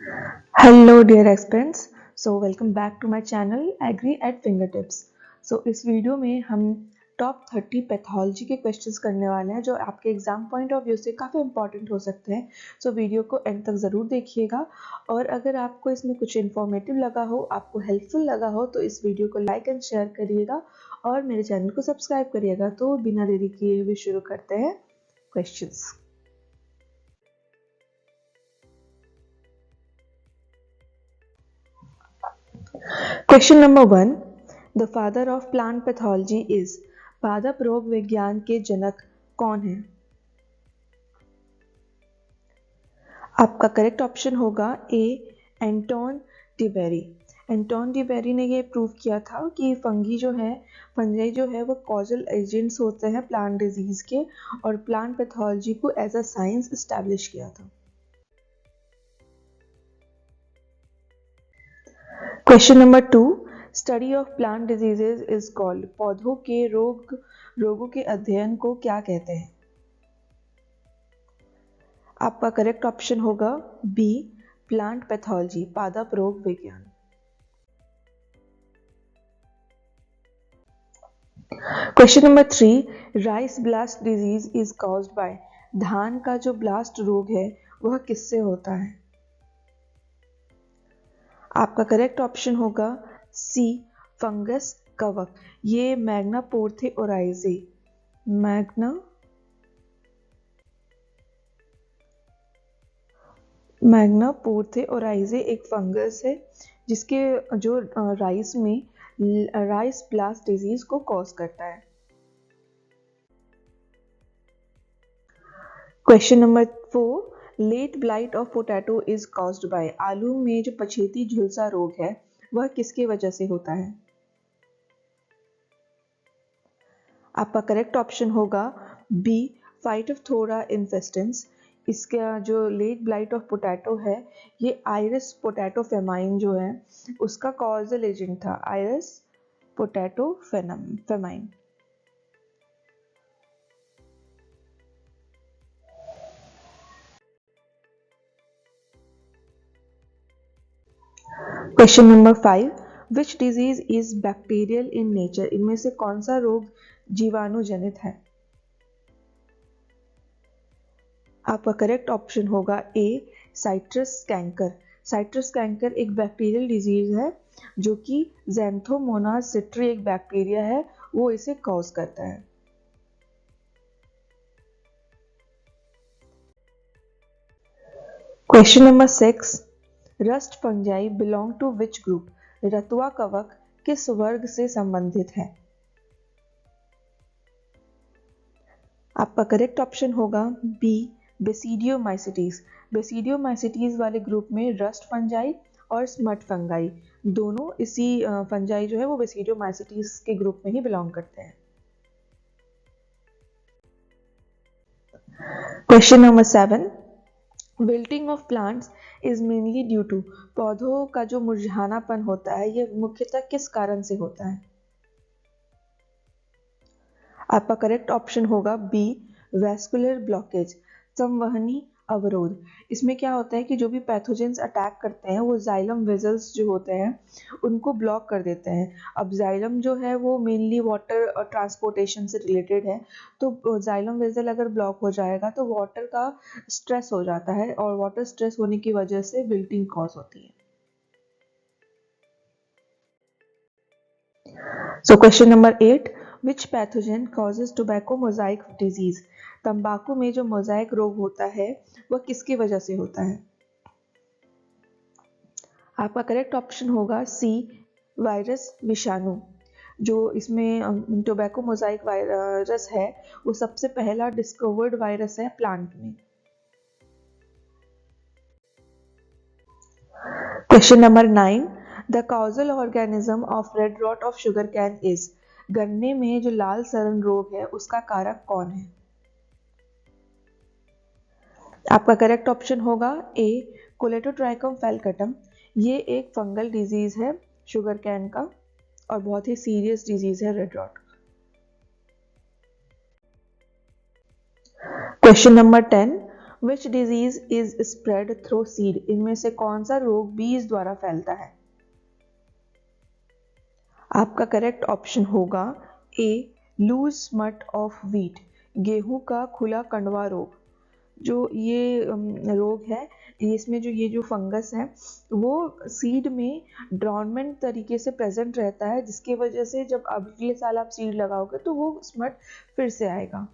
Hello dear aspirants. Welcome back to my channel agri at fingertips. इस video में हम top 30 pathology के questions करने वाले हैं जो आपके एग्जाम पॉइंट ऑफ व्यू से काफ़ी इंपॉर्टेंट हो सकते हैं। वीडियो को एंड तक ज़रूर देखिएगा और अगर आपको इसमें कुछ इन्फॉर्मेटिव लगा हो, आपको हेल्पफुल लगा हो तो इस वीडियो को लाइक एंड शेयर करिएगा और मेरे चैनल को सब्सक्राइब करिएगा। तो बिना देरी किए हुए शुरू करते हैं questions. Question number 1, the father of plant pathology is. पादप रोग विज्ञान के जनक कौन है? आपका करेक्ट ऑप्शन होगा ए, एंटोन डिवेरी। एंटोन डिवेरी ने ये प्रूव किया था कि फंगी जो है वो कॉजल एजेंट्स होते हैं प्लांट डिजीज के, और प्लांट पैथोलॉजी को एज अ साइंस एस्टैब्लिश किया था। Question number 2, study of plant diseases is called. पौधों के रोगों के अध्ययन को क्या कहते हैं? आपका करेक्ट ऑप्शन होगा बी, प्लांट पैथोलॉजी, पादप रोग विज्ञान। Question number 3, rice blast disease is caused bye. धान का जो ब्लास्ट रोग है वह किससे होता है? आपका करेक्ट ऑप्शन होगा सी, फंगस कवक। ये मैग्ना पोर्थे ओराइजे मैग्ना पोर्थे ओराइजे एक फंगस है जिसके जो राइस में राइस ब्लास्ट डिजीज को कॉज करता है। Question number 4, late blight of potato is caused by. आलू में जो पछेती झुलसा रोग है वह किसकी वजह से होता है? आपका करेक्ट ऑप्शन होगा बी, फाइटोप्थोरा इन्फेस्टेंस। इसका जो लेट ब्लाइट ऑफ पोटैटो है ये आयरस पोटैटो फेमाइन जो है उसका कॉजल एजेंट था, Irish potato famine. Question number 5, which disease is bacterial in nature. इनमें से कौन सा रोग जीवाणु जनित है? आपका करेक्ट ऑप्शन होगा ए, साइट्रस कैंकर। साइट्रस कैंकर एक बैक्टीरियल डिजीज है जो कि ज़ैंथोमोनास सिट्री एक बैक्टीरिया है, वो इसे कॉज करता है। Question number 6, rust fungi belong to which group. रतुआ कवक किस वर्ग से संबंधित है? आपका करेक्ट ऑप्शन होगा बी, बेसिडियोमाइसिटीज। बेसिडियोमाइसिटीज वाले ग्रुप में रस्ट फंजाई और स्मट फंगाई दोनों इसी फंजाई जो है वो बेसिडियोमाइसिटीज के ग्रुप में ही बिलोंग करते हैं। Question number 7, wilting of plants is mainly due to. पौधों का जो मुरझानापन होता है ये मुख्यतः किस कारण से होता है? आपका करेक्ट ऑप्शन होगा बी, वैस्कुलर ब्लॉकेज, संवहनी अवरोध। इसमें क्या होता है कि जो भी पैथोजेंस अटैक करते हैं वो जाइलम वेजल्स जो होते हैं उनको ब्लॉक कर देते हैं। अब जाइलम जो है वो मेनली वाटर ट्रांसपोर्टेशन से रिलेटेड है, तो जाइलम वेजल अगर ब्लॉक हो जाएगा तो वाटर का स्ट्रेस हो जाता है और वाटर स्ट्रेस होने की वजह से विल्टिंग कॉज होती है। Question number 8, which pathogen causes tobacco mosaic disease. तंबाकू में जो मोजाइक रोग होता है वह किसकी वजह से होता है? आपका करेक्ट ऑप्शन होगा सी, वायरस विषाणु। जो इसमें टोबैको मोजाइक वायरस है वो सबसे पहला डिस्कवर्ड वायरस है प्लांट में। Question number 9, the causal organism of red rot of sugarcane is. गन्ने में जो लाल सड़न रोग है उसका कारक कौन है? आपका करेक्ट ऑप्शन होगा ए, कोलेटोट्राइकम फैलकटम। ये एक फंगल डिजीज है शुगर कैन का और बहुत ही सीरियस डिजीज है red rot. Question number 10, which disease is spread through seed, इनमें से कौन सा रोग बीज द्वारा फैलता है? आपका करेक्ट ऑप्शन होगा ए लूज स्मट ऑफ व्हीट, गेहूं का खुला कंडवा रोग। जो ये रोग है, इसमें जो ये जो फंगस है वो सीड में ड्रॉर्मेंट तरीके से प्रेजेंट रहता है, जिसकी वजह से जब अगले साल आप सीड लगाओगे तो वो स्मट फिर से आएगा।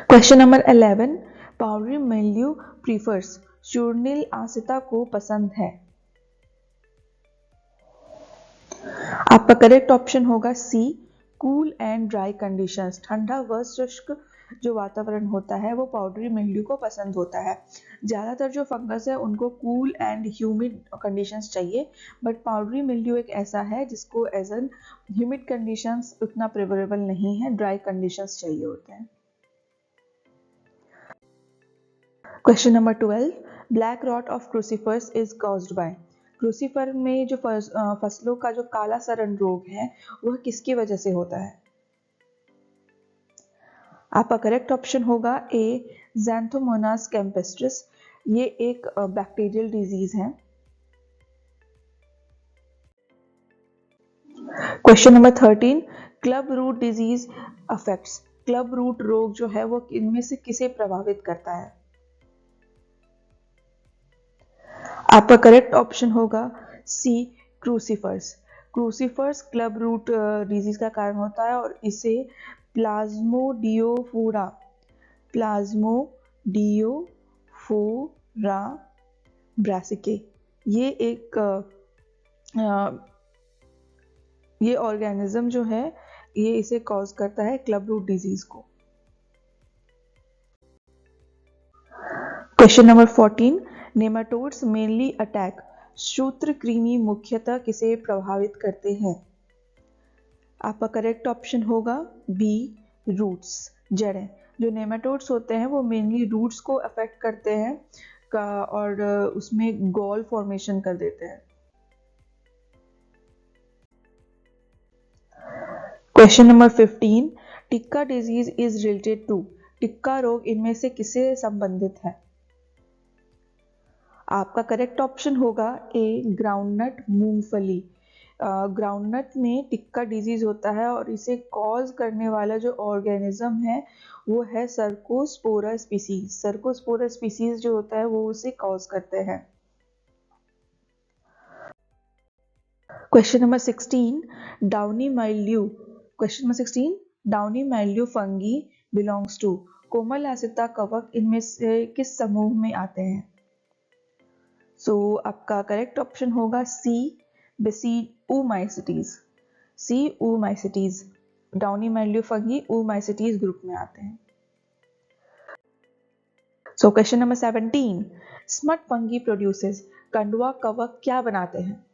Question number 11, powdery mildew prefers, चूर्निल आसिता को पसंद है। आपका करेक्ट ऑप्शन होगा सी कूल एंड ड्राई कंडीशंस, ठंडा व शुष्क जो वातावरण होता है वो पाउडरी मिल्ड्यू को पसंद होता है। ज़्यादातर जो फंगस है उनको कूल एंड ह्यूमिड कंडीशंस चाहिए, बट पाउडरी मिल्ड्यू एक ऐसा है जिसको एज एन ह्यूमिड कंडीशंस उतना प्रेफरेबल नहीं है, ड्राई कंडीशंस चाहिए होते हैं। Question number 12, black rot of crucifers is caused by, crucifer में जो फसलों का जो काला सड़न रोग है वह किसकी वजह से होता है? आपका करेक्ट ऑप्शन होगा ए ज़ैंथोमोनास कैम्पेस्ट्रिस, ये एक बैक्टीरियल डिजीज है। Question number 13, club root disease affects, club root रोग जो है वो इनमें से किसे प्रभावित करता है? आपका करेक्ट ऑप्शन होगा C crucifers, crucifers club root disease का कारण होता है और इसे प्लाज्मोडियोफोरा ब्रासिके ये ऑर्गेनिज्म जो है ये इसे कॉज करता है क्लब रूट डिजीज को। Question number 14, nematodes mainly attack, सूत्रकृमि मुख्यतः किसे प्रभावित करते हैं? आपका करेक्ट ऑप्शन होगा बी रूट्स, जड़ें। जो नेमाटोड्स होते हैं वो मेनली रूट्स को अफेक्ट करते हैं और उसमें गॉल फॉर्मेशन कर देते हैं। Question number 15, tikka disease is related to, tikka रोग इनमें से किसे संबंधित है? आपका करेक्ट ऑप्शन होगा ए ग्राउंडनट मूंगफली, ग्राउंडनट में टिक्का डिजीज होता है और इसे कॉज करने वाला जो ऑर्गेनिज्म है वो है सर्कोस्पोरा स्पीसीज, सर्कोस्पोरा स्पीसीज जो होता है वो उसे कॉज करते हैं। Question number 16, downy mildew, question number 16, downy mildew fungi belongs to, कोमल आसिता कवक इनमें से किस समूह में आते हैं? आपका करेक्ट ऑप्शन होगा C basidiomycetes, C oomycetes, downy mildew fungi oomycetes group में आते हैं। Question number 17, smut fungi produces, कंडवा कवक क्या बनाते हैं?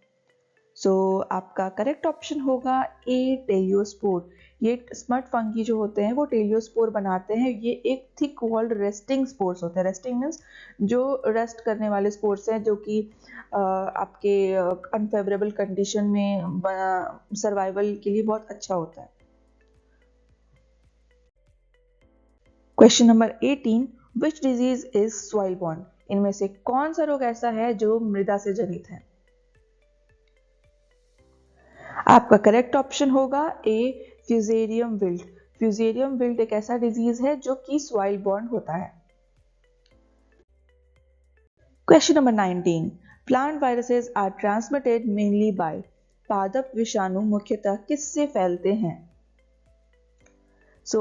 आपका करेक्ट ऑप्शन होगा ए टेलियोस्पोर, ये स्मट फंगी जो होते हैं वो टेलियोस्पोर बनाते हैं। ये एक थिक वॉल्ड रेस्टिंग स्पोर्स होते हैं, रेस्टिंग मीन्स जो रेस्ट करने वाले स्पोर्स हैं जो कि आपके अनफेवरेबल कंडीशन में सर्वाइवल के लिए बहुत अच्छा होता है। Question number 18, which disease is soil born, इनमें से कौन सा रोग ऐसा है जो मृदा से जनित है? आपका करेक्ट ऑप्शन होगा ए फ्यूजेरियम विल्ट, फ्यूजेरियम विल्ट एक ऐसा डिजीज है जो कि सॉइल बॉर्न होता है। Question number 19, plant viruses are transmitted mainly by, पादप विषाणु मुख्यतः किससे फैलते हैं?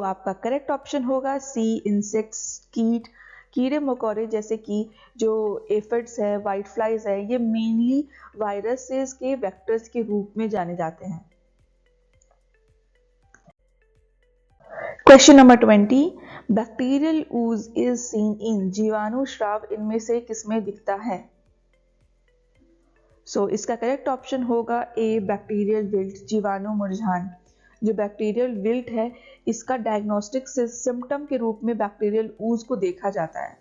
आपका करेक्ट ऑप्शन होगा सी इंसेक्ट्स, कीट, कीड़े मकोड़े जैसे कि जो एफिड्स है, व्हाइट फ्लाइज है, ये मेनली वायरसेस के वेक्टर्स के रूप में जाने जाते हैं। Question number 20, bacterial ooze is seen in, जीवाणु श्राव इनमें से किसमें दिखता है? इसका करेक्ट ऑप्शन होगा ए बैक्टीरियल विल्ट, जीवाणु मुरझान। जो बैक्टीरियल विल्ट है इसका डायग्नोस्टिक सिम्टम के रूप में बैक्टीरियल ooze को देखा जाता है।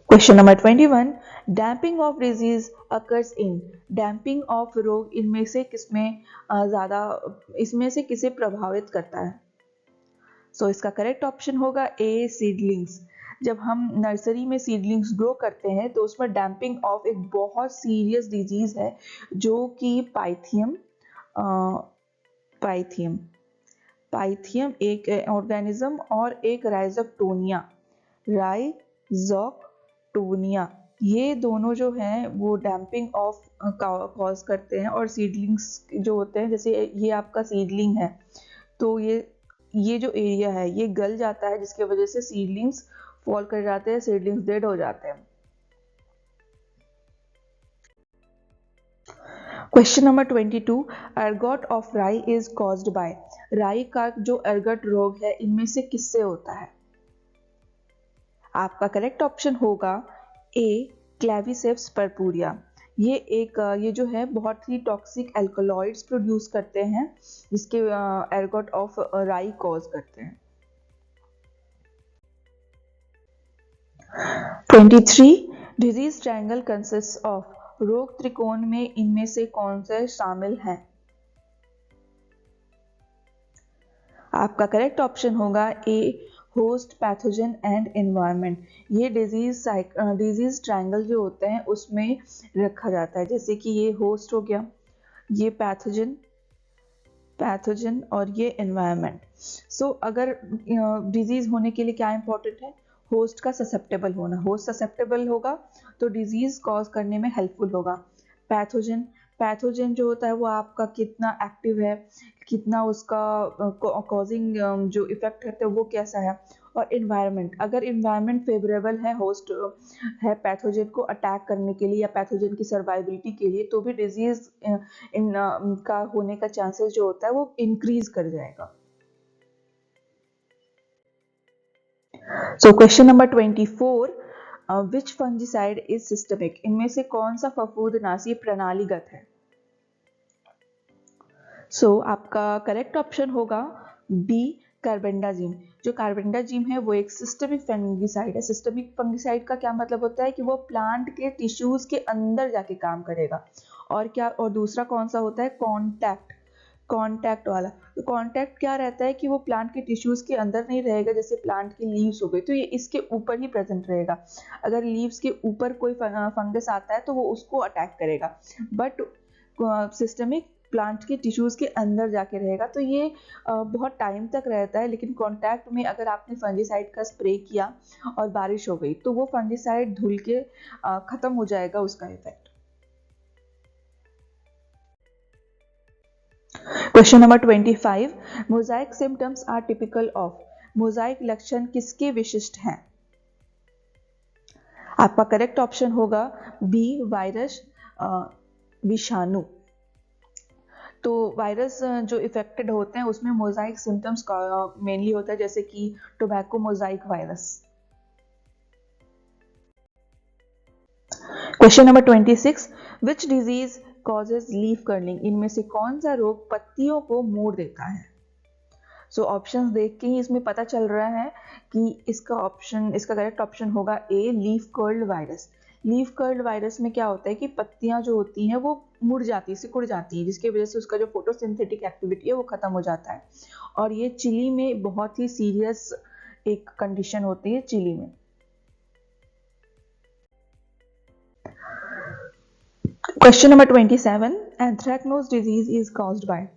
Question number 21, damping off disease occurs in, damping off रोग इनमें से किसमें ज़्यादा, इसमें से किसे प्रभावित करता है? सो इसका करेक्ट ऑप्शन होगा ए, सीडलिंग्स। जब हम नर्सरी में सीडलिंग्स ग्रो करते हैं तो उसमें डैम्पिंग ऑफ एक बहुत सीरियस डिजीज है जो कि पाइथियम पाइथियम पाइथियम एक ऑर्गेनिज्म और एक राइजोक्टोनिया, ये दोनों जो हैं वो डैम्पिंग ऑफ कॉज करते हैं। और सीडलिंग्स जो होते हैं, जैसे ये आपका सीडलिंग है तो ये जो एरिया है ये गल जाता है जिसकी वजह से सीडलिंग्स फॉल कर जाते हैं, सीडलिंग्स डेड हो जाते हैं। क्वेश्चन नंबर 22, एर्गोट ऑफ राई इज कॉज्ड बाय, राई का जो एर्गट रोग है इनमें से किससे होता है? आपका करेक्ट ऑप्शन होगा ए, क्लेविसेप्स पर्पूरिया। ये जो है बहुत ही टॉक्सिक एल्कोलॉइड्स प्रोड्यूस करते हैं जिसके एर्गोट ऑफ राई कॉज करते हैं। 23, डिजीज ट्रायंगल कंसिस्ट ऑफ, रोग त्रिकोण में इनमें से कौन से शामिल हैं? आपका करेक्ट ऑप्शन होगा ए, होस्ट, पैथोजन एंड एनवायरनमेंट। ये डिजीज ट्रायंगल जो होते हैं उसमें रखा जाता है, जैसे कि ये होस्ट हो गया, ये पैथोजन और ये एनवायरनमेंट। सो अगर डिजीज होने के लिए क्या इंपॉर्टेंट है? होस्ट का ससेप्टेबल होना। होस्ट ससेप्टेबल होगा तो डिजीज कॉज करने में हेल्पफुल होगा। पैथोजन जो होता है वो आपका कितना एक्टिव है, कितना उसका कॉजिंग जो इफेक्ट करते हैं वो कैसा है। और इन्वायरमेंट, अगर इन्वायरमेंट फेवरेबल है होस्ट है पैथोजन को अटैक करने के लिए या पैथोजन की सर्वाइबिलिटी के लिए, तो भी डिजीज का होने का चांसेस जो होता है वो इंक्रीज कर जाएगा। So question number 24, which fungicide is systemic, इनमें से कौन सा फफूंदनाशी प्रणालीगत है? सो आपका करेक्ट ऑप्शन होगा बी, कार्बेंडाजिम। जो कार्बेंडाजिम है वो एक सिस्टमिक फंगिसाइड है। सिस्टमिक फंगिसाइड का क्या मतलब होता है कि वो प्लांट के टिश्यूज के अंदर जाके काम करेगा। और दूसरा कौन सा होता है? कॉन्टैक्ट वाला। तो कॉन्टैक्ट क्या रहता है कि वो प्लांट के टिश्यूज के अंदर नहीं रहेगा, जैसे प्लांट की लीव्स हो गई तो ये इसके ऊपर ही प्रेजेंट रहेगा। अगर लीव्स के ऊपर कोई फंगस आता है तो वो उसको अटैक करेगा, बट सिस्टमिक प्लांट के टिश्यूज के अंदर जाके रहेगा, तो ये बहुत टाइम तक रहता है। लेकिन कॉन्टैक्ट में अगर आपने फंगिसाइड का स्प्रे किया और बारिश हो गई तो वो फंगिसाइड धुल के खत्म हो जाएगा उसका effect. Question number 25, mosaic symptoms are typical of, mosaic लक्षण किसके विशिष्ट हैं? आपका करेक्ट ऑप्शन होगा बी, वायरस, विषाणु। तो वायरस जो इफेक्टेड होते हैं उसमें मोजाइक सिम्टम्स मेनली होता है, जैसे कि tobacco Mosaic virus. Question number 26, which disease causes leaf curling, इनमें से कौन सा रोग पत्तियों को मोड़ देता है? सो ऑप्शंस देख के ही इसमें पता चल रहा है कि इसका करेक्ट ऑप्शन होगा A, leaf curled virus. Leaf curled virus में क्या होता है कि पत्तियां जो होती हैं वो मुड़ जाती है, सिकुड़ जाती है, जिसकी वजह से उसका जो फोटोसिंथेटिक एक्टिविटी है वो खत्म हो जाता है। और ये चिली में बहुत ही सीरियस एक कंडीशन होती है चिली में। Question number 27, anthracnose disease is caused by,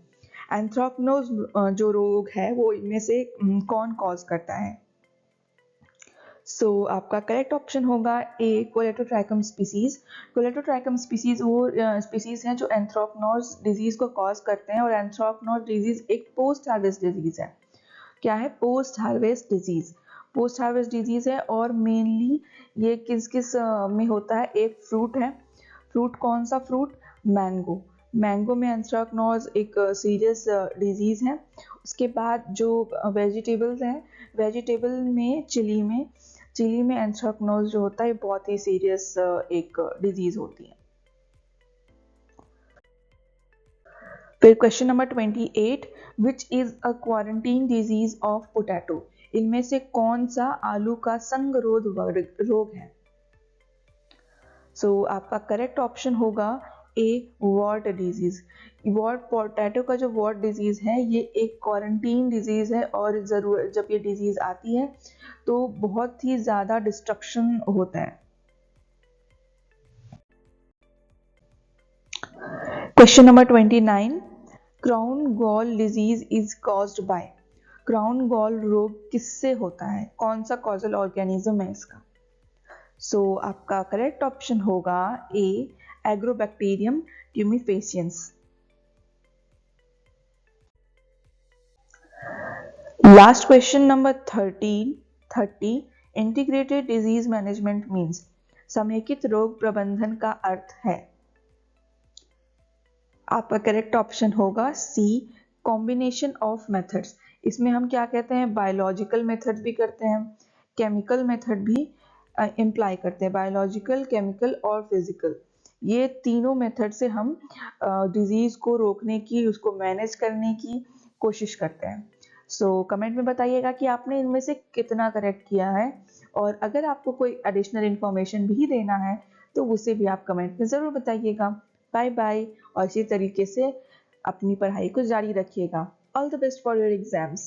anthracnose जो रोग है वो इनमें से कौन कॉज करता है? सो आपका करेक्ट ऑप्शन होगा ए, कोलेटोट्राइकम स्पीसीज। कोलेटोट्राइकम स्पीसीज वो स्पीसीज हैं जो एंथ्रैक्नोज डिजीज को कॉज करते हैं। और एंथ्रैक्नोज डिजीज एक पोस्ट हार्वेस्ट डिजीज है। क्या है? Post harvest disease. Post harvest disease है और मेनली ये किस किस में होता है? एक फ्रूट है। फ्रूट कौन सा फ्रूट? मैंगो। मैंगो में एंथ्रैक्नोज एक सीरियस डिजीज है। उसके बाद जो वेजिटेबल्स हैं, वेजिटेबल में चिली में एंथ्रैक्नोज जो होता है बहुत ही सीरियस एक डिजीज होती है। फिर question number 28, which is a quarantine disease of potato, इनमें से कौन सा आलू का संगरोध रोग है? सो आपका करेक्ट ऑप्शन होगा ए, वॉर्ट डिजीज। वॉर्ट पोटैटो का जो वॉर्ट डिजीज है ये एक क्वारंटीन डिजीज है, और जरूर जब ये डिजीज आती है तो बहुत ही ज्यादा डिस्ट्रक्शन होता है। Question number 29, crown gall disease is caused by. Crown gall रोग किससे होता है, कौन सा कॉजल ऑर्गेनिज्म है इसका? सो आपका करेक्ट ऑप्शन होगा A, agrobacterium tumefaciens. Last question number 30, integrated disease management means. समेकित रोग प्रबंधन का अर्थ है। आपका करेक्ट ऑप्शन होगा सी, कॉम्बिनेशन ऑफ मेथड्स। इसमें हम क्या कहते हैं, बायोलॉजिकल मेथड भी करते हैं, केमिकल मेथड भी इम्प्लाई करते हैं, बायोलॉजिकल, केमिकल और फिजिकल। ये तीनों मेथड से हम डिजीज को रोकने की, उसको मैनेज करने की कोशिश करते हैं। सो कमेंट में बताइएगा कि आपने इनमें से कितना करेक्ट किया है, और अगर आपको कोई एडिशनल इंफॉर्मेशन भी देना है तो उसे भी आप कमेंट में ज़रूर बताइएगा। बाय बाय, और इसी तरीके से अपनी पढ़ाई को जारी रखिएगा। All the best for your exams.